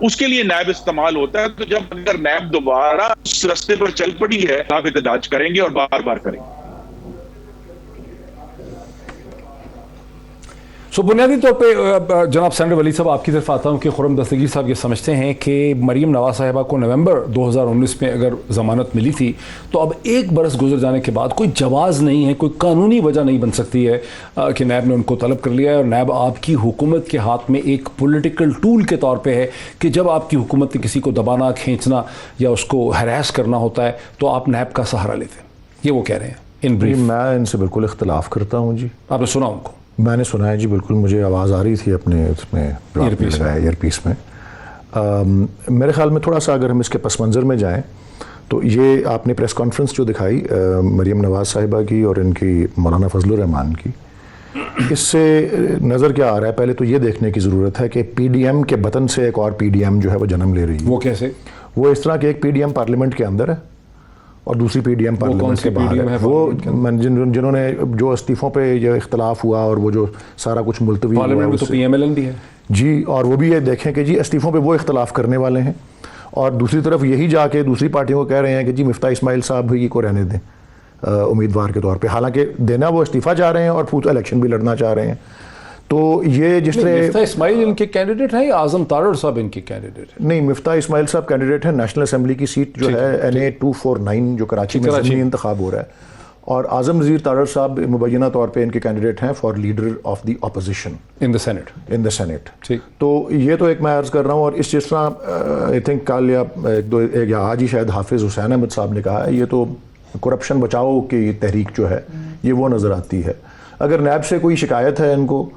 اس کے لیے نیب استعمال ہوتا ہے. تو جب اگر نیب دوبارہ اس رستے پر چل پڑی ہے آپ احتجاج کریں گے اور بار بار کریں گے. بنیادی طور پہ جناب سینیٹر ولی صاحب آپ کی طرف آتا ہوں کہ خرم دستگیر صاحب یہ سمجھتے ہیں کہ مریم نواز صاحبہ کو نومبر 2019 میں اگر ضمانت ملی تھی تو اب ایک برس گزر جانے کے بعد کوئی جواز نہیں ہے, کوئی قانونی وجہ نہیں بن سکتی ہے کہ نیب نے ان کو طلب کر لیا ہے, اور نیب آپ کی حکومت کے ہاتھ میں ایک پولیٹیکل ٹول کے طور پہ ہے کہ جب آپ کی حکومت نے کسی کو دبانا, کھینچنا یا اس کو ہراس کرنا ہوتا ہے تو آپ نیب کا سہارا لیتے ہیں. یہ وہ کہہ رہے ہیں ان بریف. میں ان سے بالکل اختلاف کرتا ہوں. جی آپ نے سنا ان کو؟ میں نے سنا ہے جی, بالکل مجھے آواز آ رہی تھی اپنے اس میں ایئر پیس میں. میرے خیال میں تھوڑا سا اگر ہم اس کے پس منظر میں جائیں تو یہ آپ نے پریس کانفرنس جو دکھائی مریم نواز صاحبہ کی اور ان کی مولانا فضل الرحمان کی, اس سے نظر کیا آ رہا ہے؟ پہلے تو یہ دیکھنے کی ضرورت ہے کہ پی ڈی ایم کے بطن سے ایک اور پی ڈی ایم جو ہے وہ جنم لے رہی ہے. وہ کیسے؟ وہ اس طرح کہ ایک پی ڈی ایم پارلیمنٹ کے اندر ہے اور دوسری پی ڈی ایم پارلیمنٹ کے باہر ہے. وہ جنہوں نے جو استعفوں پہ یہ اختلاف ہوا اور وہ جو سارا کچھ ملتوی ہوا, پارلیمنٹ میں تو پی ایم ایل این بھی ہے جی, اور وہ بھی یہ دیکھیں کہ جی استعفوں پہ وہ اختلاف کرنے والے ہیں, اور دوسری طرف یہی جا کے دوسری پارٹیوں کو کہہ رہے ہیں کہ جی مفتاح اسماعیل صاحب ہی کو رہنے دیں امیدوار کے طور پہ, حالانکہ دینا وہ استعفیٰ چاہ رہے ہیں اور خود الیکشن بھی لڑنا چاہ رہے ہیں. تو یہ جس طرح مفتاح اسماعیل ان کے کینڈیڈیٹ ہیں یا اعظم تارڑ صاحب ان کے کینڈیڈیٹ ہیں؟ نہیں, مفتاح اسماعیل صاحب کینڈیڈیٹ ہیں نیشنل اسمبلی کی سیٹ جو ہے NA 249 جو کراچی میں ضمنی انتخاب ہو رہا ہے, اور اعظم نذیر تارڑ صاحب مبینہ طور پہ ان کے کینڈیڈیٹ ہیں for leader of the opposition in the senate. تو یہ تو ایک میں عرض کر رہا ہوں. اور اس جس طرح آئی تھنک کل یا آج ہی شاید حافظ حسین احمد صاحب نے کہا ہے, یہ تو کرپشن بچاؤ کی تحریک جو ہے یہ وہ نظر آتی ہے. اگر نیب سے کوئی شکایت ہے ان کو,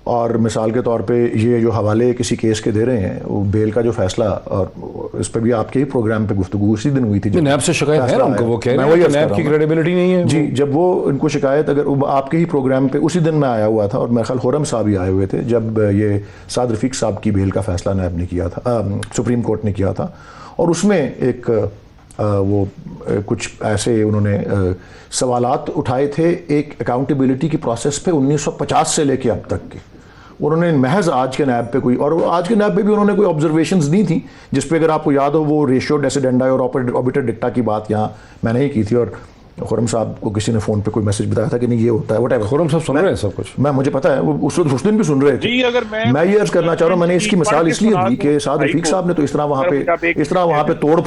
اور مثال کے طور پہ یہ جو حوالے کسی کیس کے دے رہے ہیں, وہ بیل کا جو فیصلہ, اور اس پہ بھی آپ کے ہی پروگرام پہ گفتگو اسی دن ہوئی تھی. نیب سے شکایت ہے ان کو, وہ کہہ رہے ہیں کہ نیب کی کریڈیبلٹی نہیں ہے. جی, جب وہ ان کو شکایت, اگر آپ کے ہی پروگرام پہ اسی دن میں آیا ہوا تھا, اور میرے خیال خرم صاحب ہی آئے ہوئے تھے جب یہ سعد رفیق صاحب کی بیل کا فیصلہ نیب نے کیا تھا, سپریم کورٹ نے کیا تھا, اور اس میں ایک وہ کچھ ایسے انہوں نے سوالات اٹھائے تھے ایک اکاؤنٹیبلٹی کی پروسیس پہ 1950 سے لے کے اب تک کے. انہوں نے محض آج کے نیب پہ کوئی, اور آج کے نیب پہ بھی انہوں نے کوئی آبزرویشنز نہیں تھیں, جس پہ اگر آپ کو یاد ہو وہ ریشیو ڈیسیڈنڈا اور آربیٹر ڈکٹا کی بات یہاں میں نے ہی کی تھی, اور خرم صاحب کو کسی نے فون پہ کوئی میسج بتایا تھا کہ نہیں یہ ہوتا ہے وٹ ایور. خرم صاحب سن رہے ہیں سب کچھ, مجھے پتا ہے وہ اس دن بھی سن رہے تھے. میں یہ عرض کرنا چاہ رہا ہوں, میں نے اس کی مثال اس لیے دی کہ سعد رفیق صاحب نے تو اس طرح وہاں پہ توڑ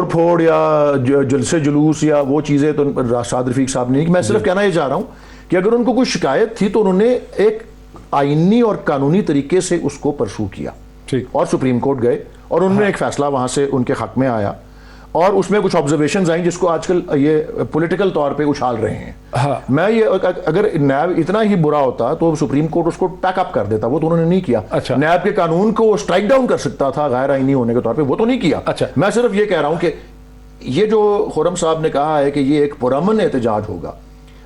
پھوڑ یا جلسے جلوس یا وہ چیزیں تو سعد رفیق صاحب نے. میں صرف کہنا یہ چاہ رہا ہوں کہ اگر ان کو کوئی شکایت تھی تو انہوں نے ایک آئینی اور قانونی طریقے سے اس کو پرسو کیا, اور سپریم کورٹ گئے اور انہوں نے ایک فیصلہ وہاں سے ان کے حق میں آیا, اور اس میں کچھ آبزرویشنز آئیں جس کو آج کل یہ پولیٹیکل طور پہ اچھال رہے ہیں. میں یہ اگر نیب اتنا ہی برا ہوتا تو سپریم کورٹ اس کو پیک اپ کر دیتا, وہ تو انہوں نے نہیں کیا. نیب کے قانون کو اسٹرائک ڈاؤن کر سکتا تھا غیر آئینی ہونے کے طور پہ, وہ تو نہیں کیا. میں صرف یہ کہہ رہا ہوں کہ یہ جو خرم صاحب نے کہا ہے کہ یہ ایک پرامن احتجاج ہوگا,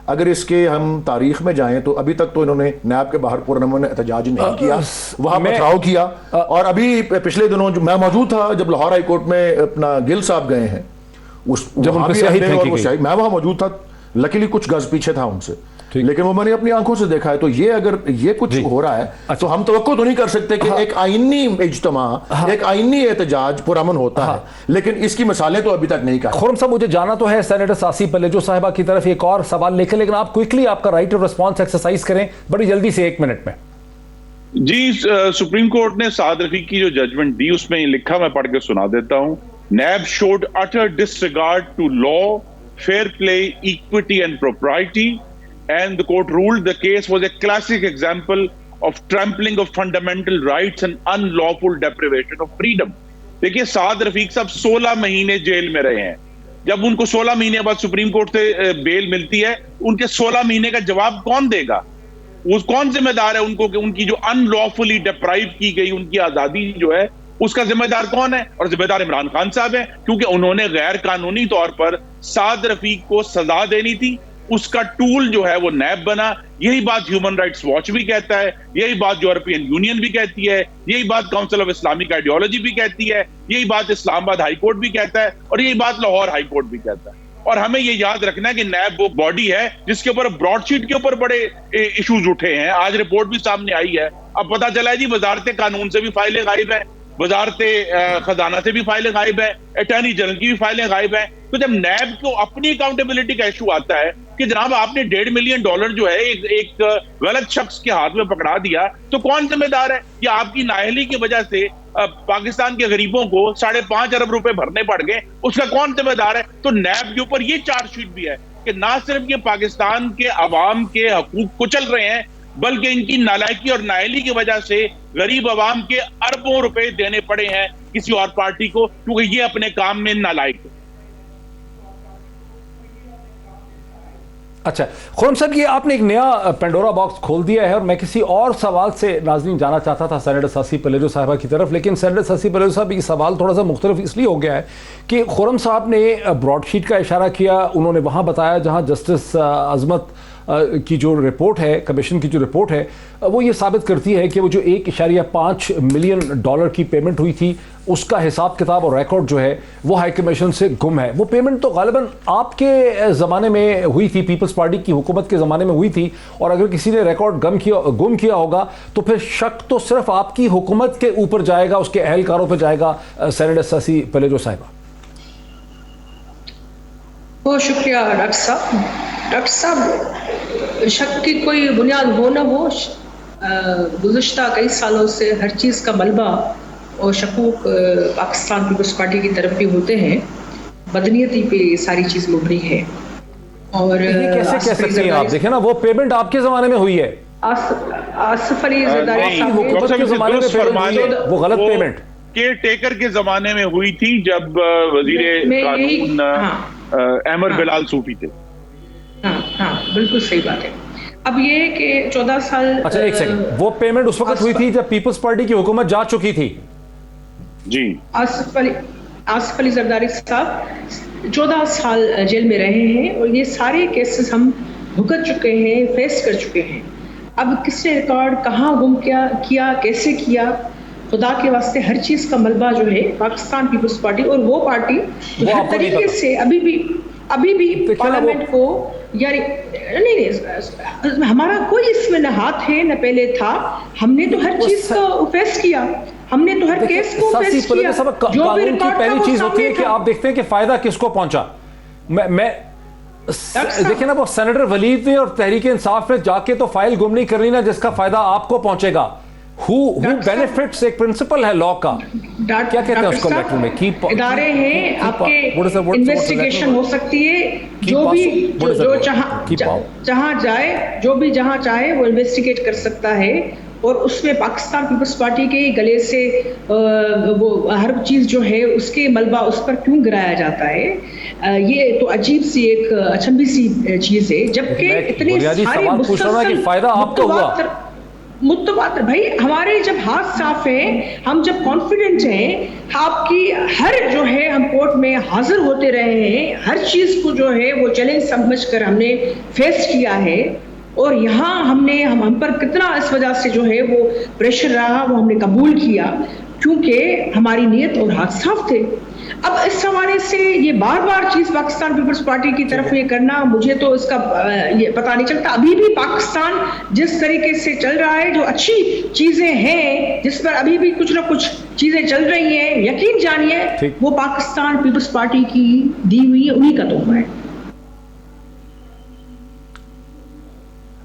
اگر اس کے ہم تاریخ میں جائیں تو ابھی تک تو انہوں نے نیب کے باہر پرامن احتجاج نہیں کیا, وہاں پتھراؤ کیا. اور ابھی پچھلے دنوں جو میں موجود تھا جب لاہور ہائی کورٹ میں اپنا گل صاحب گئے ہیں, جب میں وہاں موجود تھا, لکیلی کچھ گز پیچھے تھا ان سے, لیکن وہ میں نے اپنی آنکھوں سے دیکھا ہے. تو یہ اگر یہ کچھ ہو رہا ہے تو ہم توقع تو نہیں کر سکتے کہ ایک آئینی اجتماع, ایک آئینی احتجاج پرامن ہوتا ہے, لیکن اس کی مثالیں تو ابھی تک نہیں کہا. خرم صاحب مجھے جانا تو ہے سینیٹر ساسی پلیجو صاحبہ کی طرف ایک اور سوال لے کے, لیکن آپ کوئکلی آپ کا رائٹ آف ریسپانس ایکسرسائز کریں بڑی جلدی سے 1 منٹ میں. جی, سپریم کورٹ نے سعد رفیق کی جو ججمنٹ دی اس میں یہ لکھا, میں پڑھ کے سنا دیتا ہوں. NAB showed utter disregard to law, fair play, equity and propriety, and the court ruled the case was a classic example of trampling of fundamental rights and unlawful deprivation of freedom. دیکھیے سعد رفیق صاحب 16 مہینے jail میں رہے ہیں. جب ان کو 16 مہینے بعد سپریم کورٹ سے بیل ملتی ہے, ان کے 16 مہینے کا جواب کون دے گا؟ وہ کون ذمہ دار ہے ان کو کہ ان کی جو ان لافلی ڈیپرائیو کی گئی ان کی آزادی جو ہے اس کا ذمہ دار کون ہے؟ اور ذمہ دار عمران خان صاحب ہیں, کیونکہ انہوں نے غیر قانونی طور پر سعد رفیق کو سزا دینی تھی. اس کا ٹول جو ہے وہ نیب بنا. یہی بات ہیومن رائٹس واچ بھی کہتا ہے, یہی بات یورپین یونین بھی کہتی ہے, یہی بات کاؤنسل آف اسلامک آئیڈیالوجی بھی کہتی ہے, یہی بات اسلام آباد ہائی کورٹ بھی کہتا ہے, اور یہی بات لاہور ہائی کورٹ بھی کہتا ہے. اور ہمیں یہ یاد رکھنا ہے کہ نیب وہ باڈی ہے جس کے اوپر براڈ شیٹ کے اوپر بڑے ایشوز اٹھے ہیں. آج رپورٹ بھی سامنے آئی ہے اب پتہ چلا ہے جی وزارت قانون سے بھی فائلیں غائب ہیں, وزارت خزانہ سے بھی فائلیں غائب ہیں, اٹارنی جنرل کی بھی فائلیں غائب ہیں. تو جب نیب کو اپنی اکاؤنٹیبلٹی کا ایشو آتا ہے کہ جناب آپ نے $1.5 ملین جو ہے ایک غلط شخص کے ہاتھ میں پکڑا دیا, تو کون ذمہ دار ہے؟ کہ آپ کی نااہلی کی وجہ سے پاکستان کے غریبوں کو 5.5 ارب روپے بھرنے پڑ گئے, اس کا کون ذمہ دار ہے؟ تو نیب کے اوپر یہ چارج شیٹ بھی ہے کہ نہ صرف یہ پاکستان کے عوام کے حقوق کچل رہے ہیں, بلکہ ان کی نالائکی اور نااہلی کی وجہ سے غریب عوام کے اربوں روپے دینے پڑے ہیں کسی اور پارٹی کو, کیونکہ یہ اپنے کام میں نالائق ہے. اچھا خرم صاحب, یہ آپ نے ایک نیا پینڈورا باکس کھول دیا ہے, اور میں کسی اور سوال سے ناظرین جانا چاہتا تھا سینیٹر ساسی پلیجو صاحبہ کی طرف, لیکن سینیٹر ساسی پلیجو صاحب یہ سوال تھوڑا سا مختلف اس لیے ہو گیا ہے کہ خرم صاحب نے براڈ شیٹ کا اشارہ کیا, انہوں نے وہاں بتایا جہاں جسٹس عظمت کی جو رپورٹ ہے, کمیشن کی جو رپورٹ ہے, وہ یہ ثابت کرتی ہے کہ وہ جو $1.5 ملین کی پیمنٹ ہوئی تھی, اس کا حساب کتاب اور ریکارڈ جو ہے وہ ہائی کمیشن سے گم ہے. وہ پیمنٹ تو غالباً آپ کے زمانے میں ہوئی تھی, پیپلز پارٹی کی حکومت کے زمانے میں ہوئی تھی, اور اگر کسی نے ریکارڈ گم کیا ہوگا تو پھر شک تو صرف آپ کی حکومت کے اوپر جائے گا, اس کے اہلکاروں پہ جائے گا. سینیٹر ساسی پلیجو صاحبہ. بہت شکریہ ڈاکٹر صاحب. ڈاکٹر صاحب, شک کی کوئی بنیاد ہو نہ ہو, گزشتہ کئی سالوں سے ہر چیز کا ملبہ اور شکوک پاکستان پیپلز پارٹی کی طرف بھی ہوتے ہیں. بدنیتی پہ ساری چیز مبنی ہے. اور یہ کیسے کہہ سکتے ہیں آپ؟ دیکھیں نا, وہ پیمنٹ آپ کے زمانے میں ہوئی ہے, آصف علی زرداری صاحب حکومت کے زمانے میں پیمنٹ ہوئی ہے, وہ غلط پیمنٹ کیئر ٹیکر کے زمانے میں ہوئی تھی جب وزیر قانون احمد بلال صوفی تھے. ہاں بالکل صحیح بات ہے. اب یہ کہ 14 سال, اچھا ایک سیکنڈ, وہ پیمنٹ اس وقت ہوئی تھی جب پیپلز پارٹی کی حکومت جا چکی تھی. جی, آصف علی زرداری صاحب 14 سال جیل میں رہے ہیں, اور یہ سارے کیسز ہم بھگت چکے ہیں, فیس کر چکے ہیں. اب کس نے ریکارڈ کہاں گم کیا, کیسے کیا, خدا کے واسطے ہر چیز کا ملبہ جو ہے پاکستان پیپلز پارٹی, اور وہ پارٹی ہر طریقے سے ابھی بھی پارلیمنٹ کو, یعنی نہیں, ہمارا کوئی اس میں نہ ہاتھ ہے نہ پہلے تھا. ہم نے تو ہر چیز کو فیس کیا, ہم نے تو ہر کیس کو فیس کیا. قانون کی پہلی چیز ہوتی ہے کہ آپ دیکھتے ہیں کہ فائدہ کس کو پہنچا. میں دیکھیں نا, وہ سینیٹر ولید نے اور تحریک انصاف نے جا کے تو فائل گم نہیں کرنی نا جس کا فائدہ آپ کو پہنچے گا. who benefits ایک پرنسپل ہے لا کا, کیا کہتے ہیں اس کو لیٹر میں, ادارے ہیں آپ کے, انویسٹیگیشن ہو سکتی ہے, جو بھی جہاں جائے, جو بھی جہاں چاہے وہ انویسٹیگیٹ کر سکتا ہے. اور اس میں پاکستان پیپلز پارٹی کے گلے سے وہ ہر چیز جو ہے اس کے ملبہ اس پر کیوں گرایا جاتا ہے, یہ تو عجیب سی ایک اچنبھی سی چیز ہے. جبکہ اتنے سارے فائدہ آپ کو ہوا متواتر, بھائی ہمارے جب ہاتھ صاف ہیں, ہم جب کانفیڈنٹ ہیں, آپ کی ہر جو ہے ہم کورٹ میں حاضر ہوتے رہے ہیں, ہر چیز کو جو ہے وہ چیلنج سمجھ کر ہم نے فیس کیا ہے. اور یہاں ہم پر کتنا اس وجہ سے جو ہے وہ پریشر رہا, وہ ہم نے قبول کیا کیونکہ ہماری نیت اور ہاتھ صاف تھے. اب اس حوالے سے یہ بار بار چیز پاکستان پیپلز پارٹی کی طرف یہ کرنا, مجھے تو اس کا یہ پتہ نہیں چلتا. ابھی بھی پاکستان جس طریقے سے چل رہا ہے, جو اچھی چیزیں ہیں جس پر ابھی بھی کچھ نہ کچھ چیزیں چل رہی ہیں, یقین جانیے وہ پاکستان پیپلز پارٹی کی دی ہوئی انہی کا تحفہ ہے.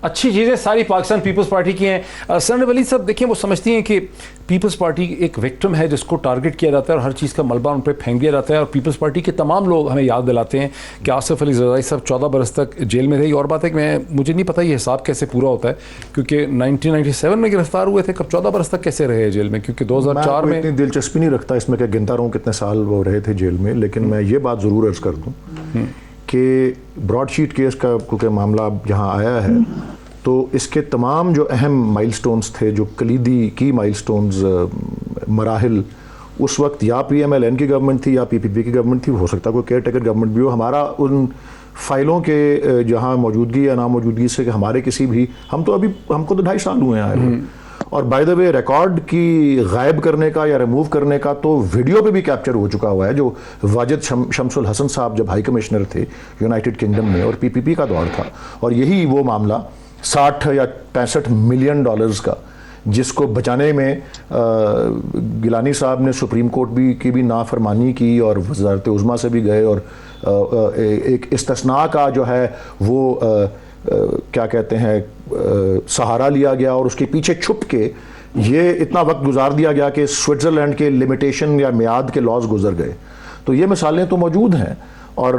اچھی چیزیں ساری پاکستان پیپلز پارٹی کی ہیں. سینیٹر ولید صاحب دیکھیں, وہ سمجھتی ہیں کہ پیپلز پارٹی ایک وکٹم ہے جس کو ٹارگٹ کیا جاتا ہے اور ہر چیز کا ملبہ ان پہ پھینک دیا جاتا ہے, اور پیپلز پارٹی کے تمام لوگ ہمیں یاد دلاتے ہیں کہ آصف علی زرداری صاحب 14 برس تک جیل میں رہی. اور بات ہے کہ مجھے نہیں پتہ یہ حساب کیسے پورا ہوتا ہے, کیونکہ 1997 میں گرفتار ہوئے تھے, کب 14 برس تک کیسے رہے جیل میں, کیونکہ 2004 میں اتنی دلچسپی نہیں رکھتا اس میں کہ گنتا رہوں کتنے سال وہ رہے تھے جیل میں. لیکن میں یہ بات ضرور عرض کر دوں کہ براڈ شیٹ کیس کا کیونکہ معاملہ جہاں آیا ہے, تو اس کے تمام جو اہم مائل سٹونز تھے, جو کلیدی کی مائل سٹونز, مراحل, اس وقت یا پی ایم ایل این کی گورنمنٹ تھی یا پی پی پی کی گورنمنٹ تھی, ہو سکتا کوئی کیئر ٹیکر گورنمنٹ بھی ہو. ہمارا ان فائلوں کے جہاں موجودگی یا ناموجودگی سے کہ ہمارے کسی بھی, ہم کو تو 2.5 سال ہوئے ہیں آئے. اور بائی دا وے ریکارڈ کی غائب کرنے کا یا ریموو کرنے کا تو ویڈیو پہ بھی کیپچر ہو چکا ہوا ہے, جو واجد شمس الحسن صاحب جب ہائی کمشنر تھے یونائٹڈ کنگڈم میں, اور پی پی پی کا دور تھا, اور یہی وہ معاملہ 60 یا 65 ملین ڈالرز کا جس کو بچانے میں گیلانی صاحب نے سپریم کورٹ کی بھی نافرمانی کی اور وزارت عظمیٰ سے بھی گئے اور ایک استثناء کا جو ہے وہ کیا کہتے ہیں سہارا لیا گیا اور اس کے پیچھے چھپ کے یہ اتنا وقت گزار دیا گیا کہ سوئٹزرلینڈ کے لمیٹیشن یا میعاد کے لاز گزر گئے. تو یہ مثالیں تو موجود ہیں. اور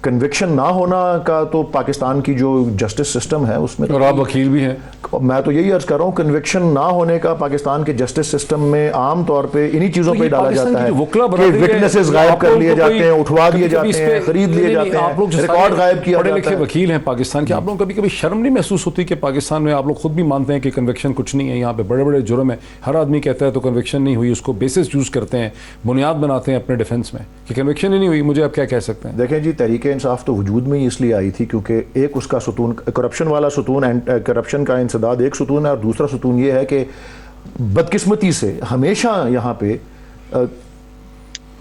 کنوکشن نہ ہونا کا تو پاکستان کی جو جسٹس سسٹم ہے اس میں، اور آپ وکیل بھی ہیں، میں تو یہی عرض کر رہا ہوں کنوکشن نہ ہونے کا پاکستان کے جسٹس سسٹم میں عام طور پہ انہی چیزوں پہ ڈالا جاتا ہے کہ وٹنسز غائب کر لیے جاتے ہیں، اٹھوا دیے جاتے ہیں، خرید لیے جاتے ہیں، ریکارڈ غائب کیا جاتا ہے. وکیل ہیں پاکستان کے، آپ لوگ کبھی کبھی شرم نہیں محسوس ہوتی کہ پاکستان میں آپ لوگ خود بھی مانتے ہیں کہ کنوکشن کچھ نہیں ہے، یہاں پہ بڑے بڑے جرم ہیں، ہر آدمی کہتا ہے تو کنوکشن نہیں ہوئی، اس کو بیسس یوز کرتے ہیں، بنیاد بناتے ہیں اپنے ڈیفنس میں کہ کنوکشن ہی نہیں ہوئی، مجھے آپ کیا کہہ سکتے ہیں؟ دیکھیں جی، تحریک انصاف تو وجود میں اس لیے آئی تھی کیونکہ ایک اس کا ستون کرپشن والا ستون، کرپشن کا انسداد ایک ستون ہے، اور دوسرا ستون یہ ہے کہ بدقسمتی سے ہمیشہ یہاں پہ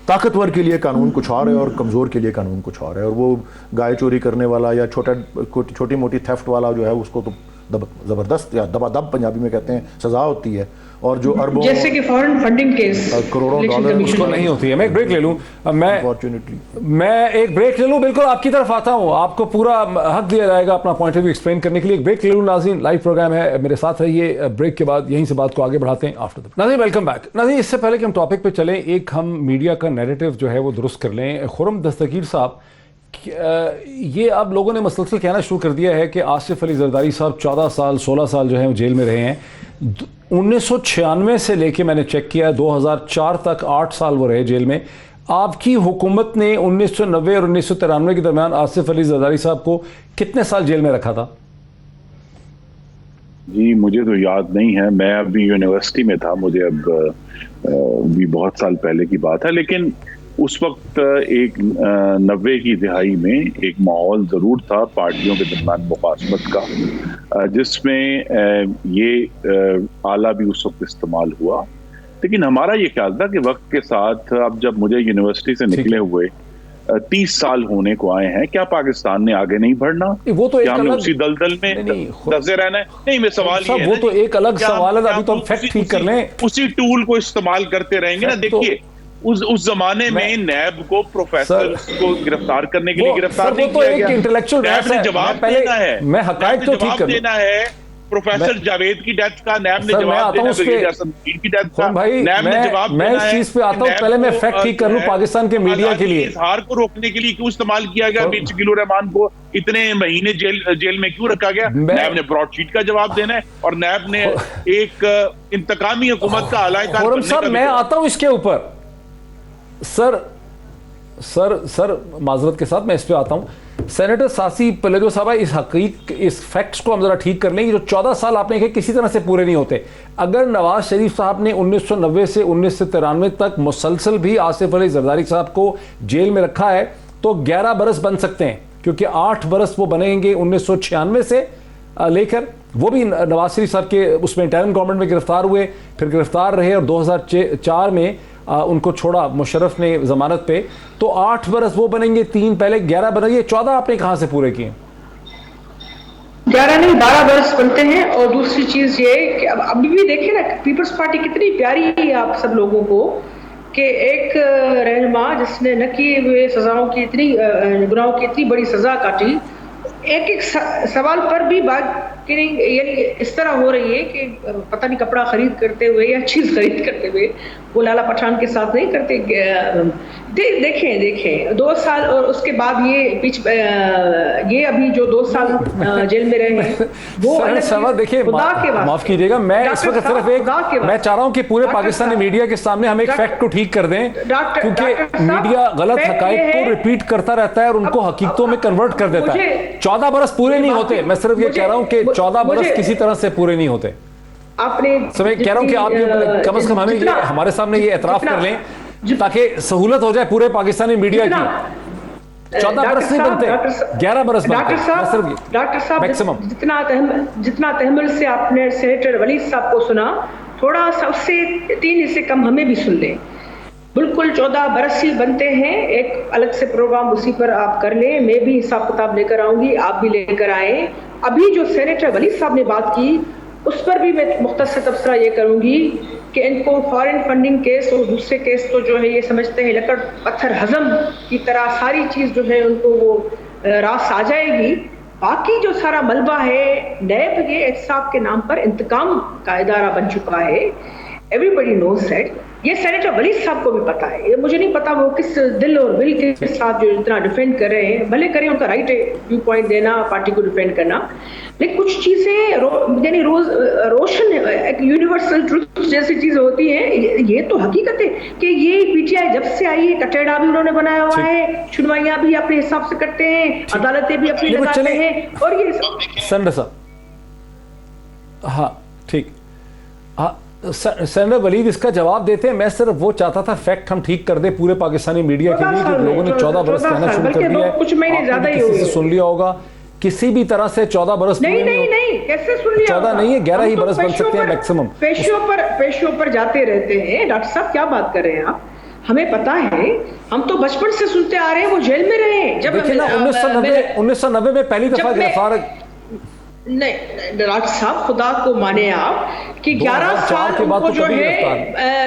طاقتور کے لیے قانون کچھ اور ہے اور کمزور کے لیے قانون کچھ اور ہے. اور وہ گائے چوری کرنے والا یا چھوٹی موٹی تھیفٹ والا جو ہے اس کو تو زبردست یا دبا دب پنجابی میں کہتے ہیں سزا ہوتی ہے، اور جو اربوں جیسے کہ فارن فنڈنگ کیس کروڑوں ڈالر اس کو نہیں ہوتی ہے. میں ایک بریک لے لوں، میں ایک بریک لے لوں، بالکل آپ کی طرف آتا ہوں، آپ کو پورا حق دیا جائے گا اپنا پوائنٹ آف ویو ایکسپلین کرنے کے لیے. ایک بریک لے لوں ناظرین، لائیو پروگرام ہے، میرے ساتھ رہیے. بریک کے بعد یہیں سے بات کو آگے بڑھاتے ہیں آفٹر دا. ناظرین ویلکم بیک. ناظرین اس سے پہلے کہ ہم ٹاپک پہ چلیں، ایک ہم میڈیا کا نیریٹو جو ہے وہ درست کر لیں. خرم دستگیر صاحب، یہ اب لوگوں نے مسلسل کہنا شروع کر دیا ہے کہ آصف علی زرداری صاحب 14 سال 16 سال جو ہیں وہ جیل میں رہے ہیں. 1996 سے لے کے میں نے چیک کیا 2004 تک 8 سال وہ رہے جیل میں. آپ کی حکومت نے 1990 اور 1993 کے درمیان آصف علی زرداری صاحب کو کتنے سال جیل میں رکھا تھا؟ جی مجھے تو یاد نہیں ہے، میں ابھی یونیورسٹی میں تھا، مجھے اب بھی بہت سال پہلے کی بات ہے. لیکن اس وقت ایک 90 کی دہائی میں ایک ماحول ضرور تھا پارٹیوں کے درمیان مقاسمت کا، جس میں یہ آلہ بھی اس وقت استعمال ہوا. لیکن ہمارا یہ خیال تھا کہ وقت کے ساتھ اب جب مجھے یونیورسٹی سے نکلے ہوئے 30 سال ہونے کو آئے ہیں، کیا پاکستان نے آگے نہیں بڑھنا؟ وہ تو کیا ہم نے اسی دلدل میں دسے رہنا ہے؟ نہیں، میں سوال یہ ہے وہ تو ایک الگ سوال ہے، ابھی تو ہم فیکٹ ٹھیک کر لیں، اسی ٹول کو استعمال کرتے رہیں گے نا. دیکھیے اس زمانے میں نیب کو پروفیسر کو گرفتار کرنے کے لیے گرفتار نہیں کیا گیا. نیب نے جواب دینا ہے، میں حقائق تو ٹھیک کر دینا ہے. پروفیسر جاوید کی ڈیتھ کا نیب نے جواب دینا ہے، کی ڈیتھ کا نیب نے جواب دینا ہے. میں اس چیز پہ آتا ہوں، پہلے میں فیکٹ ٹھیک کر لوں پاکستان کے میڈیا کے لیے. اظہار کو روکنے کے لیے کیوں استعمال کیا گیا؟ میر شکیل الرحمان کو اتنے مہینے جیل میں کیوں رکھا گیا؟ نیب نے براڈ شیٹ کا جواب دینا ہے، اور نیب نے ایک انتقامی حکومت کا اعلی کار بننے کا. میں آتا ہوں اس کے اوپر. سر معذرت کے ساتھ میں اس پہ آتا ہوں. سینیٹر ساسی پلیدو صاحب، اس فیکٹس کو ہم ذرا ٹھیک کر لیں. جو 14 سال آپ نے کہے کسی طرح سے پورے نہیں ہوتے. اگر نواز شریف صاحب نے 1990 سے 1993 تک مسلسل بھی آصف علی زرداری صاحب کو جیل میں رکھا ہے تو 11 برس بن سکتے ہیں، کیونکہ 8 برس وہ بنیں گے 1996 سے لے کر. وہ بھی نواز شریف صاحب کے اس میں انٹرم گورنمنٹ میں گرفتار ہوئے، پھر گرفتار رہے، اور 2004 میں ان کو چھوڑا مشرف نے ضمانت پہ. تو 8 برس وہ بنیں گے، 3 پہلے 11 بنیں گے. 14 آپ نے کہاں سے پورے کیے؟ 11 نہیں 12 برس بنتے ہیں. اور دوسری چیز یہ کہ ابھی بھی دیکھیں نا پیپلز پارٹی کتنی پیاری ہے آپ سب لوگوں کو، کہ ایک رہنما جس نے نہ کیے ہوئے سزاؤں کی اتنی گناہوں کی اتنی بڑی سزا کاٹی، ایک سوال پر بھی بات یعنی اس طرح ہو رہی ہے کہ پتہ نہیں کپڑا خرید کرتے ہوئے یا چیز خرید کرتے ہوئے وہ لالا پٹھان کے ساتھ نہیں کرتے. دیکھیں 2 سال اور اس کے بعد یہ ابھی جو 2 سال جیل میں رہے ہیں وہ دیکھیں، معاف کیجیے گا، میں اس وقت صرف میں چاہ رہا ہوں کہ پورے پاکستانی میڈیا کے سامنے ہم ایک فیکٹ کو ٹھیک کر دیں، کیونکہ میڈیا غلط حقائق کو ریپیٹ کرتا رہتا ہے اور ان کو حقیقتوں میں کنورٹ کر دیتا ہے. 14 برس پورے نہیں ہوتے. میں صرف یہ کہہ رہا ہوں کہ 14 برس کسی طرح سے پورے نہیں ہوتے. میں کہہ رہا ہوں کہ آپ کم از کم ہمیں ہمارے سامنے یہ اعتراف کر لیں تاکہ سہولت ہو جائے پورے پاکستانی میڈیا کی. 14 برس نہیں بنتے، 11 برس بنتے. ڈاکٹر صاحب جتنا تحمل سے آپ نے سینیٹر ولید صاحب کو سنا، تھوڑا سا اس سے 3 حصے کم ہمیں بھی سن لیں. بالکل 14 برس ہی بنتے ہیں. ایک الگ سے پروگرام اسی پر آپ کر لیں، میں بھی حساب کتاب لے کر آؤں گی، آپ بھی لے کر آئیں. ابھی جو سینیٹر ولید صاحب نے بات کی اس پر بھی میں مختصر تبصرہ یہ کروں گی کہ ان کو فارن فنڈنگ کیس اور دوسرے کیس تو جو ہے یہ سمجھتے ہیں لکڑ پتھر ہضم کی طرح ساری چیز جو ہے ان کو وہ راس آ جائے گی. باقی جو سارا ملبہ ہے نیب یہ احتساب کے نام پر انتقام کا ادارہ بن چکا ہے. Everybody knows that. یہ سینیٹر ولید صاحب کو بھی پتا ہے. یہ مجھے نہیں پتا وہ کس دل اور ول کے ساتھ جو اتنا ڈیفینڈ کر رہے ہیں. بھلے کریں ان کا رائٹ ہے ویو پوائنٹ دینا, پارٹی کو ڈیفینڈ کرنا, لیکن کچھ چیزیں یعنی روشن ایک یونیورسل ٹروتھ جیسی چیزیں ہوتی ہیں. یہ تو حقیقت ہے کہ یہ پی ٹی آئی جب سے آئی ہے کٹیڑا بھی انہوں نے بنایا ہوا ہے, چنوائیاں بھی اپنے حساب سے کرتے ہیں, عدالتیں بھی اپنی لگاتے ہیں. اور یہ سینیٹر صاحب, ہاں ٹھیک, ہاں سینیٹر ولید اس کا جواب دیتے ہیں. میں صرف وہ چاہتا تھا فیکٹ ہم ٹھیک کر دیں پورے پاکستانی میڈیا کے لیے کہ لوگوں نے 14 برس کہنا شروع کر دیا ہے. کچھ مہینے زیادہ ہی کسی سے سن لیا ہوگا کسی بھی طرح سے 14 برس نہیں کیسے سن لیا 14 نہیں ہے 11 ہی برس بن سکتے ہیں میکسیمم. پیشوں پر جاتے رہتے ہیں. ڈاکٹر صاحب کیا بات کر رہے ہیں آپ؟ ہمیں پتا ہے, ہم تو بچپن سے سنتے آ رہے ہیں وہ جیل میں رہے ہیں. جب 1990 میں پہلی دفعہ گرفتار. نہیں ڈاکٹر صاحب خدا کو مانے آپ کہ 11 سال ان کو جو ہے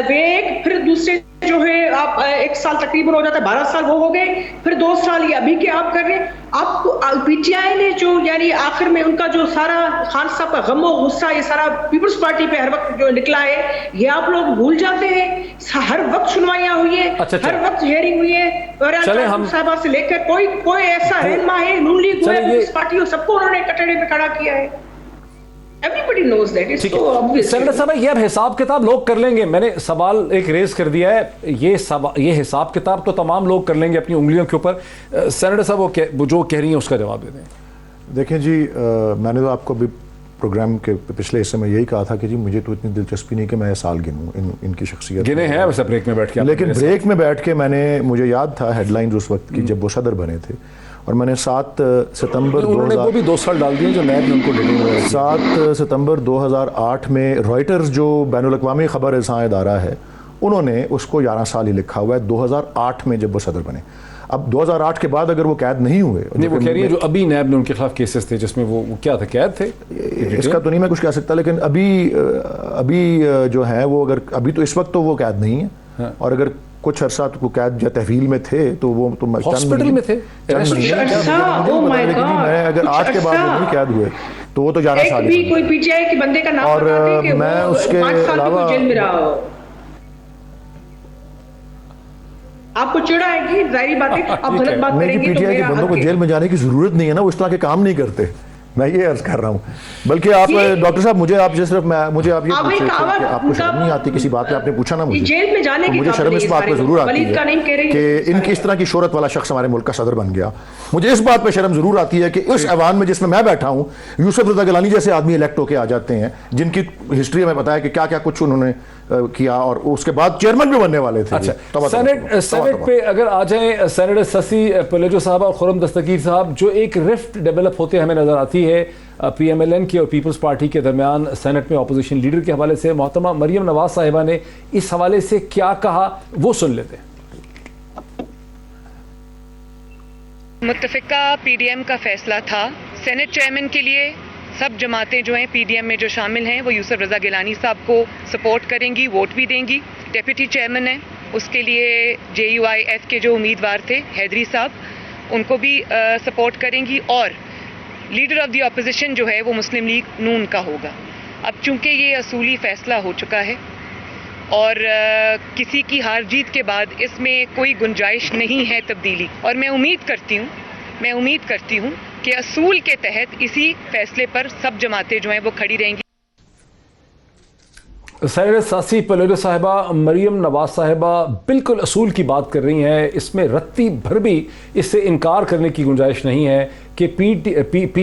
وہ پھر دوسرے جو ہے آپ 1 سال تقریباً ہو جاتا ہے, 12 سال وہ ہو گئے, پھر 2 سال یہ ابھی کے آپ کر رہے ہیں. آپ کو پی ٹی آئی نے جو یعنی آخر میں ان کا جو سارا خان صاحب کا غم و غصہ یہ سارا پیپلز پارٹی پہ ہر وقت جو نکلا ہے یہ آپ لوگ بھول جاتے ہیں. ہر وقت سنوائیاں ہوئی ہیں, ہر وقت ہیئرنگ ہوئی ہے, صاحبہ سے لے کر کوئی ایسا رہنما ہے نون لیگ پیپلز پارٹی سب کو انہوں نے کٹڑے میں کھڑا کیا ہے. سینیٹر صاحب یہ اب حساب کتاب لوگ کر لیں گے. میں نے سوال ایک ریز کر دیا ہے, یہ حساب کتاب تو تمام لوگ کر لیں گے اپنی انگلیوں کے اوپر. سینیٹر صاحب وہ جو کہہ رہی ہیں اس کا جواب دے دیں. دیکھیں جی, میں نے تو آپ کو بھی پروگرام کے پچھلے حصے میں یہی کہا تھا کہ جی مجھے تو اتنی دلچسپی نہیں کہ میں سال گنوں ان کی شخصیت گنے ہیں ویسے بریک میں بیٹھ کے, لیکن بریک میں بیٹھ کے مجھے یاد تھا ہیڈ لائنز اس وقت کی جب وہ صدر بنے تھے, اور میں نے 7 ستمبر 2 سال ڈال دیے جو نیب نے ان کو ڈیٹین ہوا. 7 ستمبر 2008 میں رائٹرز جو بین الاقوامی خبر رساں ادارہ ہے انہوں نے اس کو 11 سال ہی لکھا ہوا ہے 2008 میں جب وہ صدر بنے. اب 2008 کے بعد اگر وہ قید نہیں ہوئے, وہ کہہ رہی ہے جو ابھی نیب نے ان کے خلاف کیسز تھے جس میں وہ کیا تھا, قید تھے, اس کا تو نہیں میں کچھ کہہ سکتا, لیکن ابھی جو ہے وہ اگر ابھی تو اس وقت تو وہ قید نہیں ہے, اور اگر کچھ عرصہ تو قید یا تحویل میں تھے تو وہ تو ہاسپٹل میں تھے. اگر 8 کے بعد وہ نہیں قید ہوئے تو وہ تو 11 سال کوئی پی ٹی آئی کے بندے کا نام بتا دیں کہ میں اس کے علاوہ جیل میں رہا ہو. آپ کو چڑھا ہے کہ ظاہری بات ہے آپ غلط بات کریں گے. پی ٹی آئی کے بندوں کو جیل میں جانے کی ضرورت نہیں ہے نا, وہ اس طرح کے کام نہیں کرتے, میں یہ عرض کر رہا ہوں. بلکہ آپ ڈاکٹر صاحب مجھے آپ یہ پوچھیں کہ آپ کو شرم نہیں آتی کسی بات پہ, آپ نے پوچھا نا مجھے شرم اس بات پہ ضرور آتی ہے کہ ان کی اس طرح کی شہرت والا شخص ہمارے ملک کا صدر بن گیا. مجھے اس بات پہ شرم ضرور آتی ہے کہ اس ایوان میں جس میں بیٹھا ہوں یوسف رضا گیلانی جیسے آدمی الیکٹ ہو کے آ جاتے ہیں جن کی ہسٹری ہمیں پتا ہے کہ کیا کیا کچھ انہوں نے کیا, اور اس کے بعد چیئرمین بھی بننے والے تھے. سینٹ پہ اگر آ جائیں, سینیٹر سسی پلیجو صاحب اور خرم دستگیر صاحب, جو ایک رفٹ ڈیولپ ہوتے ہمیں نظر آتی ہے پی ایم ایل این کے اور پیپلز پارٹی کے درمیان سینٹ میں اپوزیشن لیڈر کے حوالے سے, محترمہ مریم نواز صاحبہ نے اس حوالے سے کیا کہا وہ سن لیتے ہیں. متفقہ پی ڈی ایم کا فیصلہ تھا سینٹ چیئرمین کے لیے سب جماعتیں جو ہیں پی ڈی ایم میں جو شامل ہیں وہ یوسف رضا گیلانی صاحب کو سپورٹ کریں گی, ووٹ بھی دیں گی. ڈیپٹی چیئرمین ہیں اس کے لیے جے یو آئی ایف کے جو امیدوار تھے حیدری صاحب ان کو بھی سپورٹ کریں گی, اور لیڈر آف دی اپوزیشن جو ہے وہ مسلم لیگ نون کا ہوگا. اب چونکہ یہ اصولی فیصلہ ہو چکا ہے اور کسی کی ہار جیت کے بعد اس میں کوئی گنجائش نہیں ہے تبدیلی, اور میں امید کرتی ہوں کہ اصول کے تحت اسی فیصلے پر سب جماعتیں جو ہیں وہ کھڑی رہیں گی. سینیٹر ساسی پلیجو صاحبہ, مریم نواز صاحبہ بالکل اصول کی بات کر رہی ہیں, اس میں رتی بھر بھی اس سے انکار کرنے کی گنجائش نہیں ہے کہ پی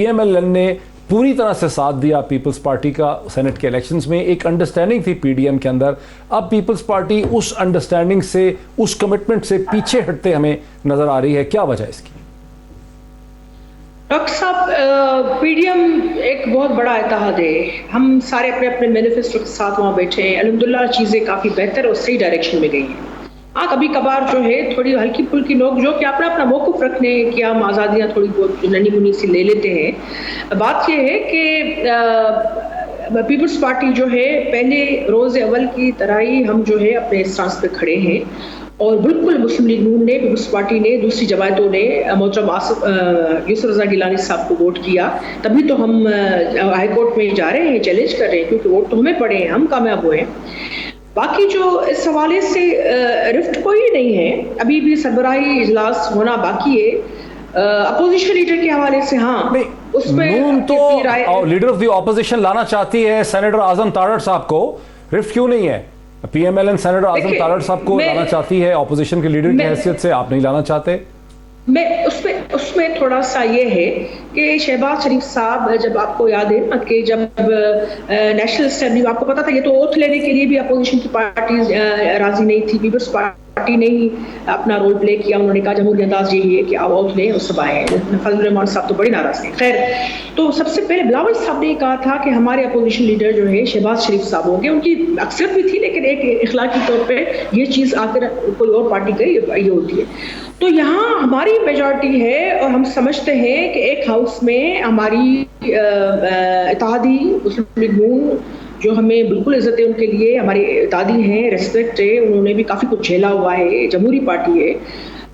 ایم ایل این نے پوری طرح سے ساتھ دیا پیپلز پارٹی کا سینٹ کے الیکشنز میں. ایک انڈرسٹینڈنگ تھی پی ڈی ایم کے اندر, اب پیپلز پارٹی اس انڈرسٹینڈنگ سے, اس کمٹمنٹ سے پیچھے ہٹتے ہمیں نظر آ رہی ہے. کیا وجہ اس کی؟ ڈاکٹر صاحب پی ڈی ایم ایک بہت بڑا اتحاد ہے, ہم سارے اپنے اپنے مینیفیسٹو کے ساتھ وہاں بیٹھے ہیں, الحمدللہ چیزیں کافی بہتر اور صحیح ڈائریکشن میں گئی ہیں. ہاں کبھی کبھار جو ہے تھوڑی ہلکی پھلکی لوگ جو کہ اپنا اپنا موقف رکھنے کہ ہم آزادیاں تھوڑی بہت ننی منی سی لے لیتے ہیں. بات یہ ہے کہ پیپلز پارٹی جو ہے پہلے روز اول کی طرح ہی ہم جو ہے اپنے اسٹانس پہ کھڑے ہیں، اور بالکل مسلم لیگ نون نے، پیپلز پارٹی نے، دوسری جماعتوں نے محترم یوسف رضا گیلانی صاحب کو ووٹ کیا، تبھی تو ہم ہائی کورٹ میں جا رہے ہیں، چیلنج کر رہے ہیں، کیونکہ ووٹ تو ہمیں پڑے ہیں، ہم کامیاب ہوئے ہیں۔ باقی جو اس حوالے سے رفٹ کوئی نہیں ہے، ابھی بھی سربراہی اجلاس ہونا باقی ہے۔ اپوزیشن لیڈر کے حوالے سے ہاں اس میں نون تو لیڈر آف دی اپوزیشن لانا چاہتی ہے سینیٹر اعظم تارڑ صاحب کو، رفٹ کیوں نہیں ہے؟ P M L N senator Azam Tarar صاحب کو لانا چاہتی ہے اپوزیشن کے لیڈر کی حیثیت سے، آپ نہیں لانا چاہتے؟ میں اس میں تھوڑا سا یہ ہے کہ شہباز شریف صاحب، جب آپ کو یاد ہے کہ جب نیشنل اسمبلی، آپ کو پتا تھا یہ تو اوتھ لینے کے لیے بھی اپوزیشن کی پارٹی راضی نہیں تھی، پیپلز پارٹی نے ہی اپنا رول پلے کیا، انہوں نے کہا جمہوری انداز یہی ہے کہ آپ اوتھ لیں اور سب آئے ہیں۔ فضل الرحمان صاحب تو بڑے ناراض تھے۔ خیر، تو سب سے پہلے بلاول صاحب نے کہا تھا کہ ہمارے اپوزیشن لیڈر جو ہے شہباز شریف صاحب ہوں گے، ان کی اکثریت بھی تھی، لیکن ایک اخلاقی طور پہ یہ چیز آخر کوئی اور پارٹی کا یہ ہوتی ہے۔ تو یہاں ہماری میجورٹی ہے اور ہم سمجھتے ہیں کہ ایک ہاؤس میں ہماری اتحادی مسلم لیگ نون جو ہمیں بالکل عزت ہے ان کے لیے، ہماری اتحادی ہیں، ریسپیکٹ ہے، انہوں نے بھی کافی کچھ جھیلا ہوا ہے، جمہوری پارٹی ہے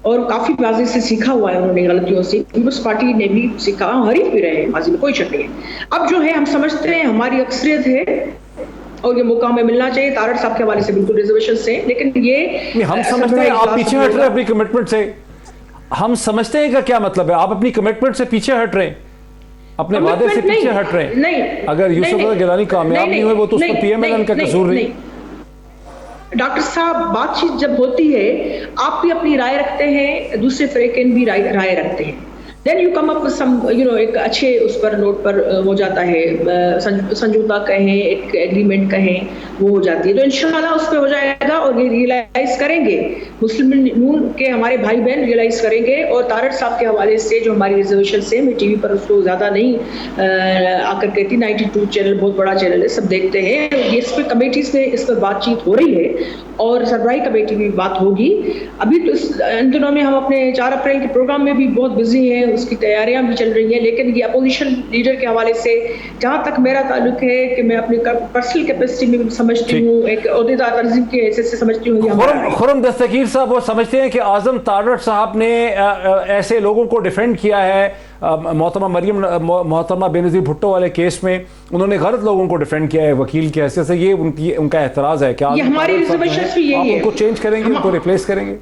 اور کافی واضح سے سیکھا ہوا ہے انہوں نے غلطیوں سے، پیپلز پارٹی نے بھی سیکھا، حریف بھی رہے ہیں ماضی میں، کوئی شک نہیں ہے۔ اب جو ہے ہم سمجھتے ہیں ہماری اکثریت ہے اور یہ موقع ہمیں ملنا چاہیے، تارڑ صاحب کے حوالے سے بالکل ریزرویشن سے، لیکن یہ ہم سمجھتے ہیں آپ پیچھے ہٹ رہے ہیں اپنی کمٹمنٹ سے، ہم سمجھتے ہیں کہ کیا مطلب ہے آپ اپنی کمٹمنٹ سے پیچھے ہٹ رہے ہیں، اپنے وعدے سے پیچھے ہٹ رہے ہیں؟ نہیں، اگر یوسف رضا گیلانی کامیاب نہیں ہوئے وہ تو اس پر پی ایم ایل این کا قصور نہیں۔ ڈاکٹر صاحب، بات چیت جب ہوتی ہے آپ بھی اپنی رائے رکھتے ہیں، دوسرے فریقین بھی رائے رکھتے ہیں، دین یو کم اپ سم ایک اچھے اس پر نوٹ پر ہو جاتا ہے، سمجھوتا کہیں، ایک ایگریمنٹ کہیں، وہ ہو جاتی ہے، تو انشاءاللہ اس پہ ہو جائے گا اور یہ ریئلائز کریں گے مسلم نون کے ہمارے بھائی بہن، ریئلائز کریں گے۔ اور تارڑ صاحب کے حوالے سے جو ہماری ریزرویشن سے، میں ٹی وی پر اس کو زیادہ نہیں آ کر کہتی، 92 چینل بہت بڑا چینل ہے، سب دیکھتے ہیں، یہ اس پہ کمیٹیز میں اس پر بات چیت ہو رہی ہے اور سربراہی کمیٹی میں بات ہوگی۔ ابھی تو ان دنوں میں ہم اپنے 4 اپریل کے پروگرام میں بھی بہت بزی ہیں، اس کی تیاریاں بھی چل رہی ہیں، لیکن یہ اپوزیشن لیڈر کے حوالے سے جہاں تک میرا تعلق ہے کہ میں اپنی پرسنل کیپیسٹی میں سمجھتی ہوں، ایک عہدیدار تنظیم کی حیثیت سے سمجھتی ہوں۔ خرم دستگیر صاحب وہ سمجھتے ہیں کہ اعظم تارڑ صاحب نے ایسے لوگوں کو ڈیفینڈ کیا ہے، محترمہ بے نظیر بھٹو والے کیس میں انہوں نے غلط لوگوں کو ڈیفینڈ کیا ہے وکیل کی حیثیت سے، یہ ان کا اعتراض ہے، کیا ہماری ریزرویشنز بھی یہی ہے، آپ ان کو چینج کریں گے، ان کو ریپلیس کریں گے؟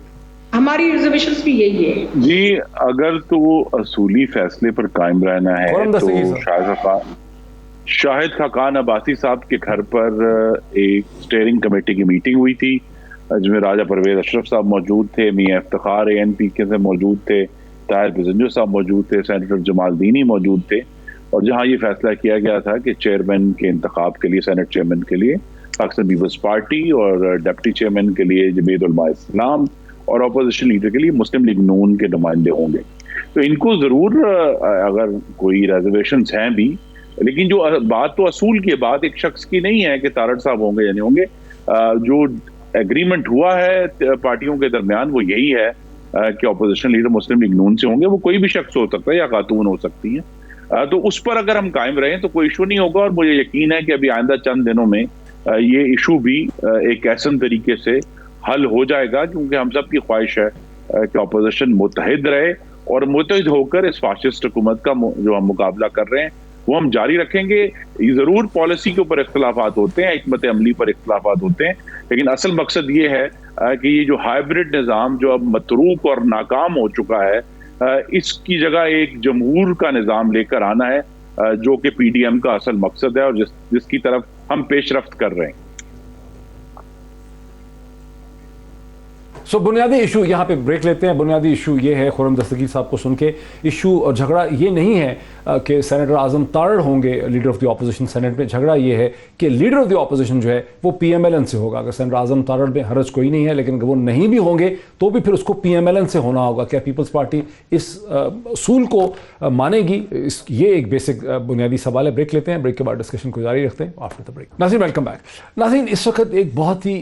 ہماری ریزرویشنز بھی یہی ہے جی۔ اگر تو اصولی فیصلے پر قائم رہنا ہے تو شاہد خاقان عباسی صاحب کے گھر پر ایک اسٹیئرنگ کمیٹی کی میٹنگ ہوئی تھی، جس میں راجہ پرویز اشرف صاحب موجود تھے، میاں افتخار اے این پی کے سے موجود تھے، طاہر بزنجو صاحب موجود تھے، سینیٹر جمال دینی موجود تھے، اور جہاں یہ فیصلہ کیا گیا تھا کہ چیئرمین کے انتخاب کے لیے، سینٹ چیئرمین کے لیے پاکستان پیپلز پارٹی اور ڈپٹی چیئرمین کے لیے جمعیت علماء اسلام اور اپوزیشن لیڈر کے لیے مسلم لیگ نون کے نمائندے ہوں گے، تو ان کو ضرور اگر کوئی ریزرویشنز ہیں بھی، لیکن جو بات تو اصول کی بات ایک شخص کی نہیں ہے کہ تارڑ صاحب ہوں گے یا نہیں ہوں گے، جو ایگریمنٹ ہوا ہے پارٹیوں کے درمیان وہ یہی ہے کہ اپوزیشن لیڈر مسلم لیگ نون سے ہوں گے، وہ کوئی بھی شخص ہو سکتا ہے یا خاتون ہو سکتی ہیں، تو اس پر اگر ہم قائم رہیں تو کوئی ایشو نہیں ہوگا، اور مجھے یقین ہے کہ ابھی آئندہ چند دنوں میں یہ ایشو بھی ایک ایسن طریقے سے حل ہو جائے گا، کیونکہ ہم سب کی خواہش ہے کہ اپوزیشن متحد رہے اور متحد ہو کر اس فاشسٹ حکومت کا جو ہم مقابلہ کر رہے ہیں وہ ہم جاری رکھیں گے۔ ضرور پالیسی کے اوپر اختلافات ہوتے ہیں، حکمت عملی پر اختلافات ہوتے ہیں، لیکن اصل مقصد یہ ہے کہ یہ جو ہائبرڈ نظام جو اب متروک اور ناکام ہو چکا ہے، اس کی جگہ ایک جمہور کا نظام لے کر آنا ہے، جو کہ پی ڈی ایم کا اصل مقصد ہے اور جس کی طرف ہم پیش رفت کر رہے ہیں۔ بنیادی ایشو یہاں پہ بریک لیتے ہیں۔ بنیادی ایشو یہ ہے، خرم دستگیر صاحب کو سن کے ایشو اور جھگڑا یہ نہیں ہے کہ سینیٹر اعظم تارڑ ہوں گے leader of the opposition senate میں، جھگڑا یہ ہے کہ لیڈر آف دی اپوزیشن جو ہے وہ پی ایم ایل این سے ہوگا۔ اگر سینیٹر اعظم تارڑ میں حرج کوئی نہیں ہے، لیکن اگر وہ نہیں بھی ہوں گے تو بھی پھر اس کو پی ایم ایل این سے ہونا ہوگا۔ کیا پیپلز پارٹی اس اصول کو مانے گی؟ یہ ایک بیسک بنیادی سوال ہے۔ بریک لیتے ہیں، بریک کے بعد ڈسکشن کو جاری رکھتے ہیں آفٹر دا بریک۔ ناظرین ویلکم بیک۔ ناظرین اس وقت ایک بہت ہی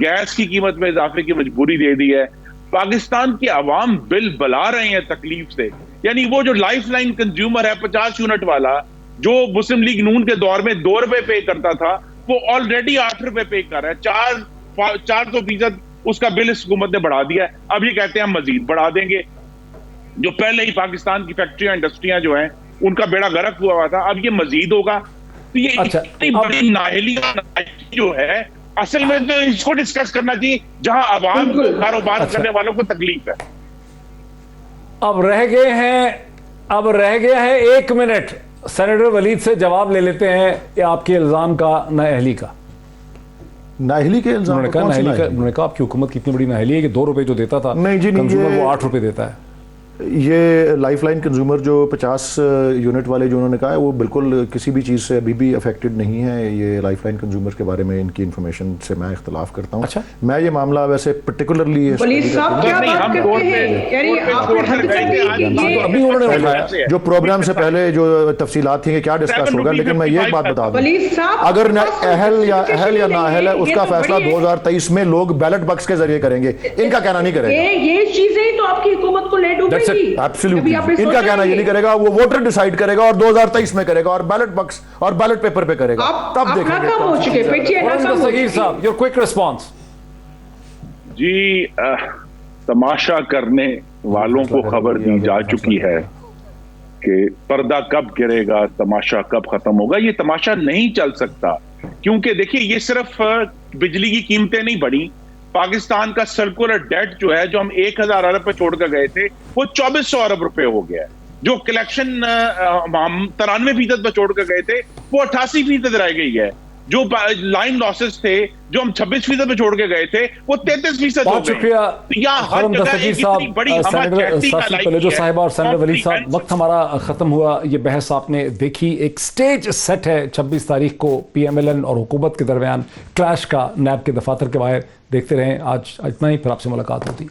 گیس کی قیمت میں اضافے کی مجبوری دے دی ہے. پاکستان کی عوام بل بلا رہے ہیں تکلیف سے. یعنی وہ جو لائف لائن کنزیومر ہے 50 یونٹ والا, جو مسلم لیگ نون کے دور میں 2 روپے پے کرتا تھا, وہ آلریڈی 8 روپے پے کر رہا ہے. 400% اس کا بل اس حکومت نے بڑھا دیا ہے. اب یہ کہتے ہیں ہم مزید بڑھا دیں گے. جو پہلے ہی پاکستان کی فیکٹریاں انڈسٹریاں جو ہیں ان کا بیڑا غرق ہوا تھا, اب یہ مزید ہوگا. تو یہ اتنی بڑی نااہلی جو ہے, اصل میں تو اس کو ڈسکس کرنا چاہیے جہاں عوام کو کاروبار کرنے والوں کو تکلیف ہے. اب رہ گیا ہے 1 منٹ. سینیٹر ولید سے جواب لے لیتے ہیں آپ کے الزام کا نااہلی کا. نااہلی کے الزام انہوں نے کہا آپ کی حکومت کی اتنی بڑی نااہلی ہے کہ 2 روپے جو دیتا تھا کنزیومر وہ 8 روپے دیتا ہے. یہ لائف لائن کنزیومر جو 50 یونٹ والے جو انہوں نے کہا ہے وہ بالکل کسی بھی چیز سے ابھی بھی افیکٹڈ نہیں ہے. یہ لائف لائن کنزیومر کے بارے میں ان کی انفارمیشن سے میں اختلاف کرتا ہوں. میں یہ معاملہ ویسے پرٹیکولرلی جو پروگرام سے پہلے جو تفصیلات تھیں کہ کیا ڈسکس ہوگا, لیکن میں یہ ایک بات بتا دوں, اگر اہل یا نااہل ہے اس کا فیصلہ 2023 میں لوگ بیلٹ باکس کے ذریعے کریں گے. ان کا کہنا نہیں کرے گا. یہ چیزیں تو آپ کی حکومت کو لے ڈوبے. Absolutely. ان کا کہنا یہ نہیں کرے گا, وہ ووٹر ڈیسائیڈ کرے گا اور 2023 میں کرے گا اور بیلٹ باکس اور بیلٹ پیپر پہ کرے گا. تب دیکھیں گے. صغیر صاحب, your quick response. جی, تماشا کرنے والوں کو خبر دی جا چکی ہے کہ پردہ کب گرے گا, تماشا کب ختم ہوگا. یہ تماشا نہیں چل سکتا کیونکہ دیکھیے یہ صرف بجلی کی قیمتیں نہیں بڑھی, پاکستان کا سرکولر ڈیٹ جو ہے جو ہم 1000 ارب پہ چھوڑ کر گئے تھے وہ 2400 ارب روپے ہو گیا ہے. جو کلیکشن ہم 93% پہ چھوڑ کر گئے تھے وہ 88% رہ گئی ہے. جو لائن لاسز تھے جو ہم 26% پہ چھوڑ کے گئے تھے وہ 33% ہو گئے. پہلے جو صاحبہ اور سینیٹر ولید صاحب, وقت ہمارا ختم ہوا. یہ بحث آپ نے دیکھی, ایک سٹیج سیٹ ہے 26 تاریخ کو پی ایم ایل این اور حکومت کے درمیان کلیش کا نیب کے دفاتر کے باہر. دیکھتے رہیں. آج اتنا ہی, پھر آپ سے ملاقات ہوتی.